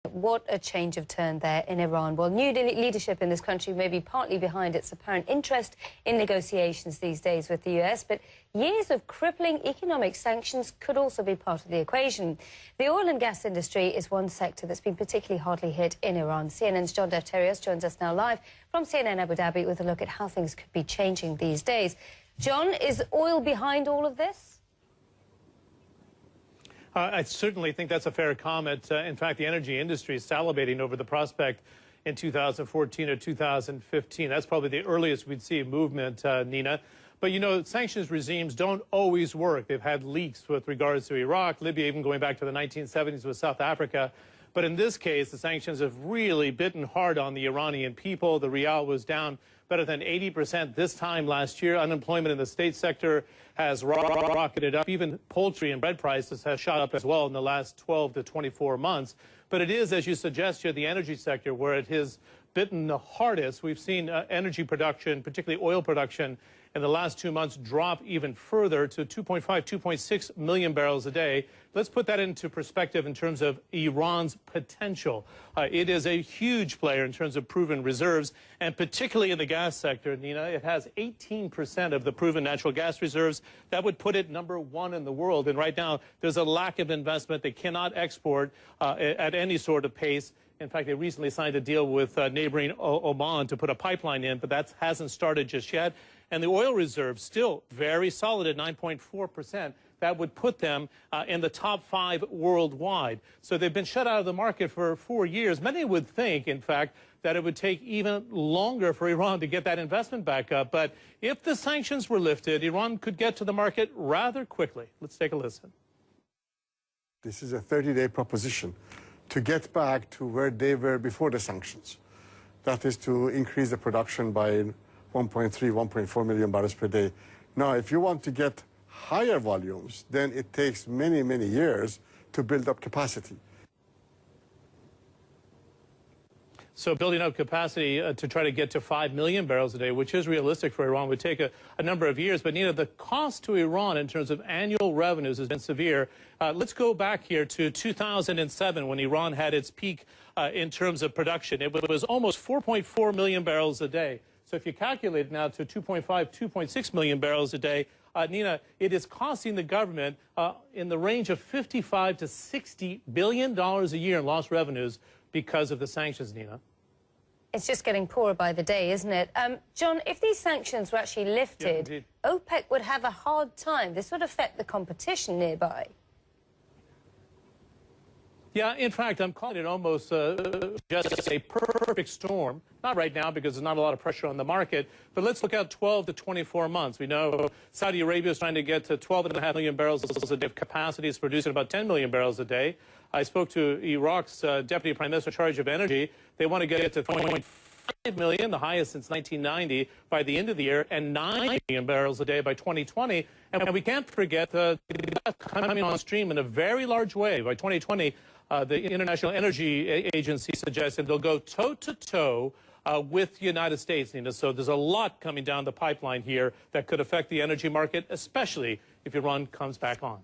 What a change of turn there in Iran. Well, new leadership in this country may be partly behind its apparent interest in negotiations these days with the US, but years of crippling economic sanctions could also be part of the equation. The oil and gas industry is one sector that's been particularly hardly hit in Iran. CNN's John Defterios joins us now live from CNN Abu Dhabi with a look at how things could be changing these days. John, is oil behind all of this? I certainly think that's a fair comment. In fact, the energy industry is salivating over the prospect in 2014 or 2015. That's probably the earliest we'd see a movement, Nina. But, you know, sanctions regimes don't always work. They've had leaks with regards to Iraq, Libya, even going back to the 1970s with South Africa. But in this case, the sanctions have really bitten hard on the Iranian people. The rial was down better than 80% this time last year. Unemployment in the state sector has rocketed up. Even poultry and bread prices have shot up as well in the last 12 to 24 months. But it is, as you suggest here, the energy sector where it has bitten the hardest. We've seen energy production, particularly oil production, in the last 2 months drop even further to 2.5, 2.6 million barrels a day. Let's put that into perspective in terms of Iran's potential. It is a huge player in terms of proven reserves, and particularly in the gas sector, Nina, it has 18% of the proven natural gas reserves. That would put it #1 in the world. And right now, there's a lack of investment. They cannot export at any sort of pace. In fact, they recently signed a deal with neighboring Oman to put a pipeline in, but that hasn't started just yet. And the oil reserves still very solid at 9.4%. That would put them in the top 5 worldwide. So they've been shut out of the market for 4 years. Many would think, in fact, that it would take even longer for Iran to get that investment back up. But if the sanctions were lifted, Iran could get to the market rather quickly. Let's take a listen. This is a 30-day proposition to get back to where they were before the sanctions. That is to increase the production by 1.3, 1.4 million barrels per day. Now, if you want to get higher volumes, then it takes many, many years to build up capacity. So building up capacity to try to get to 5 million barrels a day, which is realistic for Iran, would take a number of years. But, Nina, the cost to Iran in terms of annual revenues has been severe. Let's go back here to 2007 when Iran had its peak in terms of production. It was almost 4.4 million barrels a day. So if you calculate now to 2.5, 2.6 million barrels a day, Nina, it is costing the government in the range of $55 to $60 billion a year in lost revenues because of the sanctions, Nina. It's just getting poorer by the day, isn't it? John, if these sanctions were actually lifted, yeah, OPEC would have a hard time. This would affect the competition nearby. Yeah, in fact, I'm calling it almost just a perfect storm. Not right now because there's not a lot of pressure on the market, but let's look at 12 to 24 months. We know Saudi Arabia is trying to get to 12.5 million barrels a day of capacity. It's producing about 10 million barrels a day. I spoke to Iraq's Deputy Prime Minister in charge of energy. They want to get it to 3.5 million, the highest since 1990, by the end of the year, and 9 million barrels a day by 2020. And we can't forget the coming on stream in a very large way. By 2020, the International Energy Agency suggested they'll go toe-to-toe with the United States, Nina. So there's a lot coming down the pipeline here that could affect the energy market, especially if Iran comes back on.